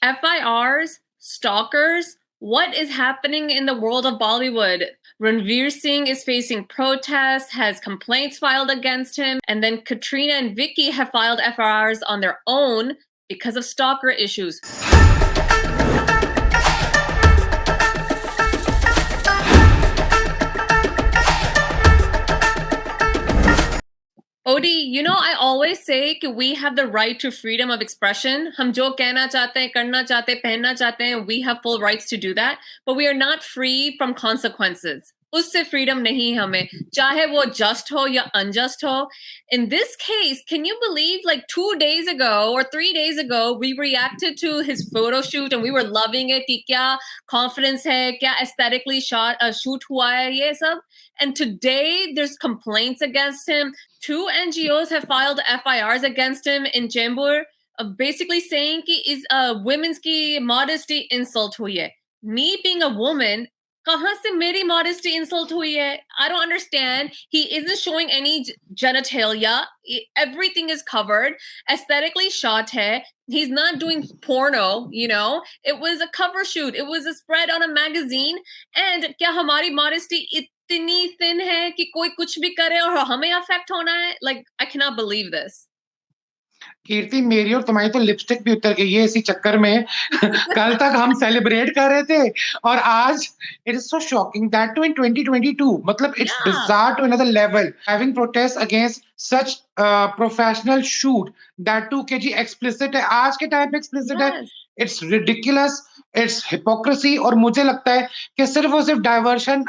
FIRs, stalkers, what is happening in the world of Bollywood? Ranveer Singh is facing protests, has complaints filed against him, and then Katrina and Vicky have filed FIRs on their own because of stalker issues. Odie, you know, I always say that we have the right to freedom of expression. हम जो कहना चाहते हैं, करना चाहते हैं, पहनना चाहते हैं, we have full rights to do that. But we are not free from consequences. उससे freedom नहीं हमें, चाहे वो just हो या unjust हो. In this case, can you believe like 2 days ago or 3 days ago, we reacted to his photo shoot and we were loving it कि क्या confidence है, क्या aesthetically shoot हुआ है, ये सब. And today there's complaints against him. 2 NGOs have filed FIRs against him in Chembur, basically saying कि is women's की modesty insult हुई है. Me being a woman, कहाँ से मेरी modesty insult हुई है? I don't understand. He isn't showing any genitalia. Everything is covered. Aesthetically shot है. He's not doing porno, you know. It was a cover shoot. It was a spread on a magazine. And क्या हमारी modesty इतनी thin है कि कोई कुछ भी करे और हमें affect होना है? Like, I cannot believe this. कीर्ति, मेरी और तुम्हारी तो लिपस्टिक भी उतर गई है इसी चक्कर में. कल तक हम सेलिब्रेट कर रहे थे और आज it is so shocking that too in 2022. मतलब it's bizarre to another level having protest against such professional shoot that too के जी एक्सप्लिसिट है. आज के टाइम पे एक्सप्लिसिट है. It's ridiculous, it's hypocrisy. और मुझे लगता है कि सिर्फ और सिर्फ डाइवर्शन,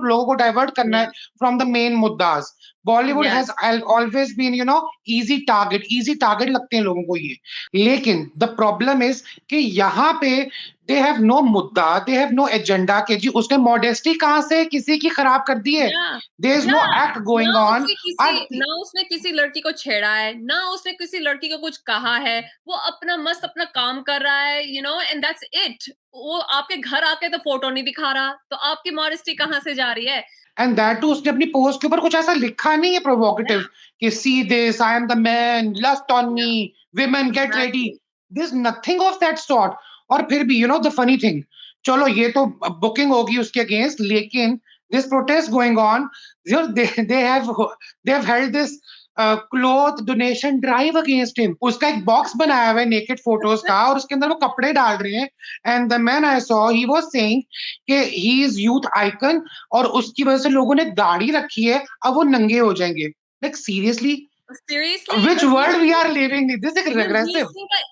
लोगों को डाइवर्ट करना है फ्रॉम द मेन मुद्दाज. Bollywood has always been easy target लगते हैं लोगों को ये. लेकिन द प्रॉब्लम इज कि यहाँ पे दे हैव नो मुद्दा, दे हैव नो एजेंडा कि जी उसने मॉडेस्टी कहाँ से किसी की खराब कर दी है. There is no act going on. ना उसने किसी लड़की को छेड़ा है, ना उसने किसी लड़की को कुछ कहा है. वो अपना मस्त अपना काम कर रहा है, you know, and that's it. वो आपके घर आके तो फोटो नहीं दिखा रहा, तो आपकी मॉडेस्टी कहाँ से जा रही है? एंड दैट टू उसने अपनी पोस्ट के ऊपर कुछ ऐसा लिखा नहीं है प्रोवोकेटिव कि see this, I am the man, lust on me, women get ready. There is nothing of that sort. और फिर भी द फनी थिंग, चलो ये तो बुकिंग होगी उसके अगेंस्ट, लेकिन this protest going on, they have held this cloth donation drive against him. उसका एक बॉक्स बनाया हुआ है नेकेड फोटोज का और उसके अंदर वो कपड़े डाल रहे हैं. And the man I saw, he was saying कि ही इज यूथ आइकन और उसकी वजह से लोगों ने दाढ़ी रखी है, अब वो नंगे हो जाएंगे. Like seriously, which world we are living in? This is regressive.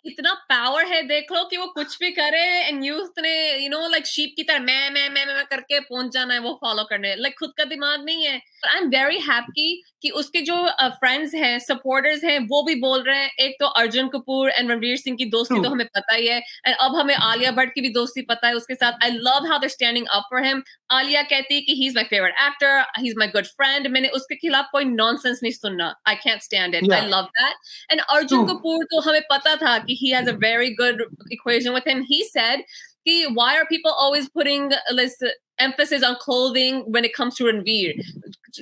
इतना पावर है, देख लो कि वो कुछ भी करे and यूथ ने like sheep की तरह मैं करके पहुंच जाना है वो फॉलो करने. like खुद का दिमाग नहीं है. But I'm very happy कि उसके जो friends हैं, supporters हैं, वो भी बोल रहे हैं. एक तो अर्जुन कपूर and रणवीर सिंह की दोस्ती तो हमें पता ही है, and अब हमें आलिया भट्ट की भी दोस्ती पता है उसके साथ. I love how they're standing up for him. Alia कहती है कि he's my favorite actor, he's my good friend. मैंने उसके खिलाफ कोई nonsense नहीं सुनना. I can't stand it. I love that. And Arjun Kapoor तो हमें पता था कि he has a very good equation with him. He said कि why are people always putting this emphasis on clothing when it comes to Ranveer?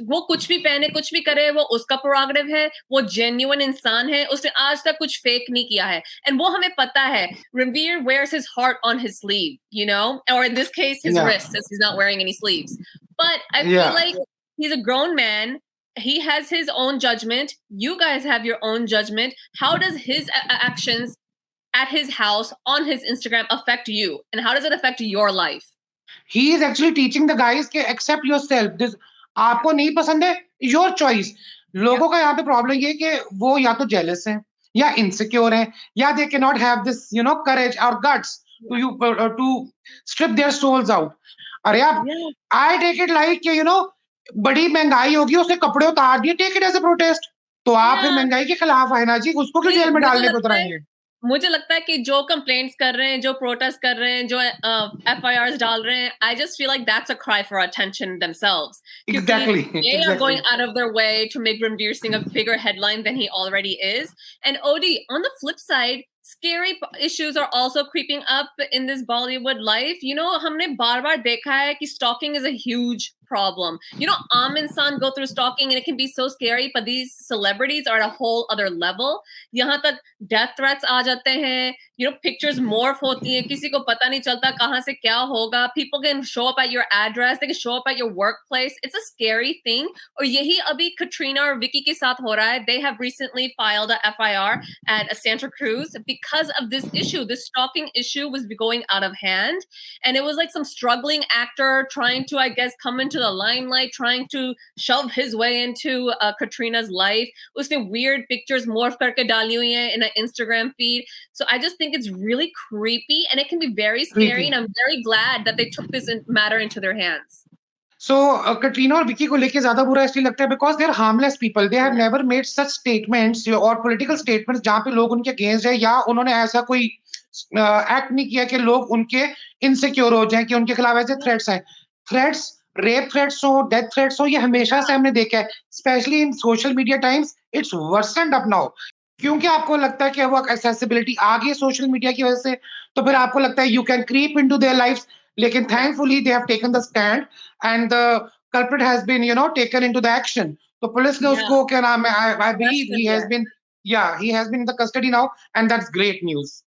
वो कुछ भी पहने, कुछ भी करे, वो उसका प्रोग्रेटिव है. वो genuine इंसान है. उसने आज तक कुछ fake नहीं किया है. And वो हमें पता है. Ranveer wears his heart on his sleeve, you know, or in this case his wrist, since he's not wearing any sleeves. But I feel like he's a grown man. He has his own judgment. You guys have your own judgment. How does his actions at his house on his Instagram affect you? And how does it affect your life? He is actually teaching the guys कि accept yourself. This आपको नहीं पसंद है, your choice. लोगों का यहाँ पे problem ये कि वो या तो jealous हैं, या insecure हैं, या they cannot have this, courage or guts to strip their souls out. अरे आप, I take it like बड़ी महंगाई होगी, उसने कपड़े उतार दिए, take it as a protest. तो आप फिर महंगाई के खिलाफ आए ना जी, उसको क्यों जेल में डालने को उतराएंगे? मुझे लगता है कि जो कंप्लेंट्स कर रहे हैं, जो प्रोटेस्ट कर रहे हैं, जो FIRs डाल रहे हैं, I just feel like that's a cry for attention themselves. Exactly. They are going out of their way to make Ranveer Singh a bigger headline than he already is. And Odie, on the flip side, scary issues are also creeping up in this Bollywood life. हमने बार-बार देखा है कि stalking is a huge problem. Insan go through stalking and it can be so scary, but these celebrities are at a whole other level. Yahan tak death threats aa jate hain. Pictures morph hoti hain. Kisi ko pata nahi chalta kahan se kya hoga. People can show up at your address. They can show up at your workplace. It's a scary thing. Aur yahi abhi Katrina or Vicky ke saath ho raha hai. They have recently filed a FIR at Santa Cruz because of this issue. This stalking issue was going out of hand. And it was like some struggling actor trying to, I guess, come into the limelight, trying to shove his way into Katrina's life. Usne weird pictures morph karke dali hui hai in an Instagram feed. So I just think it's really creepy and it can be very scary. And I'm very glad that they took this matter into their hands. So Katrina और विकी को लेके ज्यादा बुरा इसलिए लगता है because they're harmless people. They have never made such statements or political statements जहाँ पे लोग उनके against है या उन्होंने ऐसा कोई एक्ट नहीं किया कि लोग उनके इनसिक्योर हो जाएं कि उनके खिलाफ ऐसे थ्रेट्स हैं. थ्रेट्स, रेप थ्रेट्स हो, डेथ थ्रेट्स हो, ये हमेशा से हमने देखा है. Specially in social media times it's worsened up now. क्योंकि आपको लगता है कि वो एक्सेसिबिलिटी आ गई सोशल मीडिया की वजह से, तो फिर आपको लगता है you can creep into their lives. लेकिन thankfully they have taken the stand and the culprit has been taken into the action. तो पुलिस ने उसको क्या नाम है, I believe he has been in the custody now, and that's great news.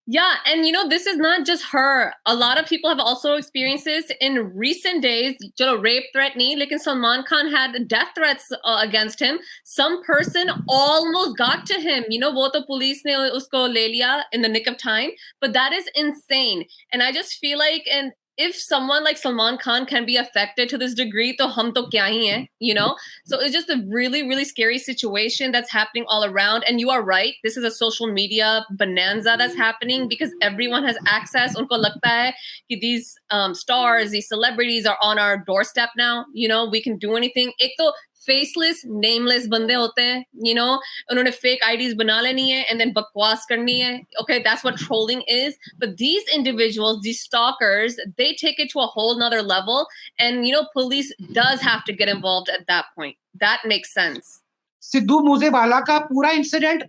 Yeah, and this is not just her. A lot of people have also experienced this in recent days. Rape threat nahi, lekin Salman Khan had death threats against him. Some person almost got to him. Wo to police ne usko le liya in the nick of time. But that is insane. And I just feel like, and if someone like Salman Khan can be affected to this degree, to hum to kya hi hai, So it's just a really, really scary situation that's happening all around. And you are right. This is a social media bonanza that's happening because everyone has access. Unko lagta hai ki these stars, these celebrities are on our doorstep now. We can do anything. Ek to faceless, nameless bande hote hain, unhone fake IDs bana leni hai and then bakwas karni hai. Okay, that's what trolling is. But these individuals, these stalkers, they take it to a whole nother level. And, police does have to get involved at that point. That makes sense. Sidhu Moosewala का पूरा incident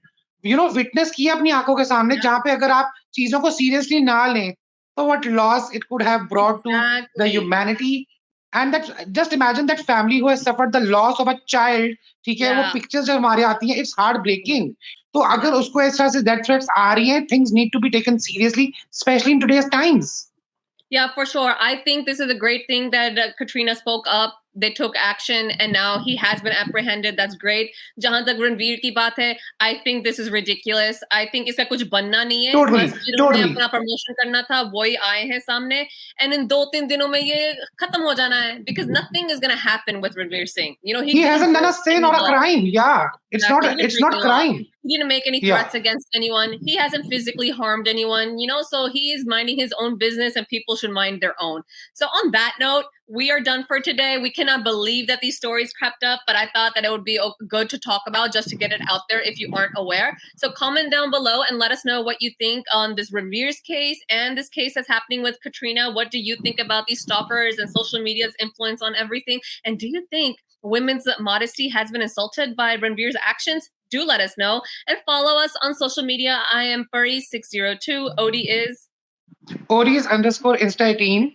witness किया अपनी आंखों के सामने, जहां पे अगर आप चीजों को सीरियसली ना लें तो what loss it could have brought to the humanity. And that, just imagine that family who has suffered the loss of a child. ठीक है, वो पिक्चर्स जब हमारे आती हैं, it's heartbreaking. तो अगर उसको इस तरह से death threats आ रही हैं, things need to be taken seriously, especially in today's times. Yeah, for sure. I think this is a great thing that Katrina spoke up. They took action and now he has been apprehended. That's great. Jahan tak Ranveer ki baat hai, I think this is ridiculous. I think iska kuch banna nahi hai. Totally. Apna promotion karna tha, wohi aaye hain samne. And in 2-3 dinon mein ye khatam ho jana hai because nothing is going to happen with Ranveer Singh. He hasn't done a sin or a crime. Yeah, it's not crime. He didn't make any threats against anyone. He hasn't physically harmed anyone, so he is minding his own business and people should mind their own. So on that note, we are done for today. We cannot believe that these stories crept up, but I thought that it would be good to talk about just to get it out there if you aren't aware. So comment down below and let us know what you think on this Ranveer's case and this case that's happening with Katrina. What do you think about these stalkers and social media's influence on everything? And do you think women's modesty has been insulted by Ranveer's actions? Do let us know and follow us on social media. I am Puri602. Odie is Odie_Insta18.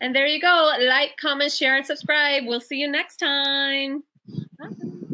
And there you go. Like, comment, share, and subscribe. We'll see you next time. Bye.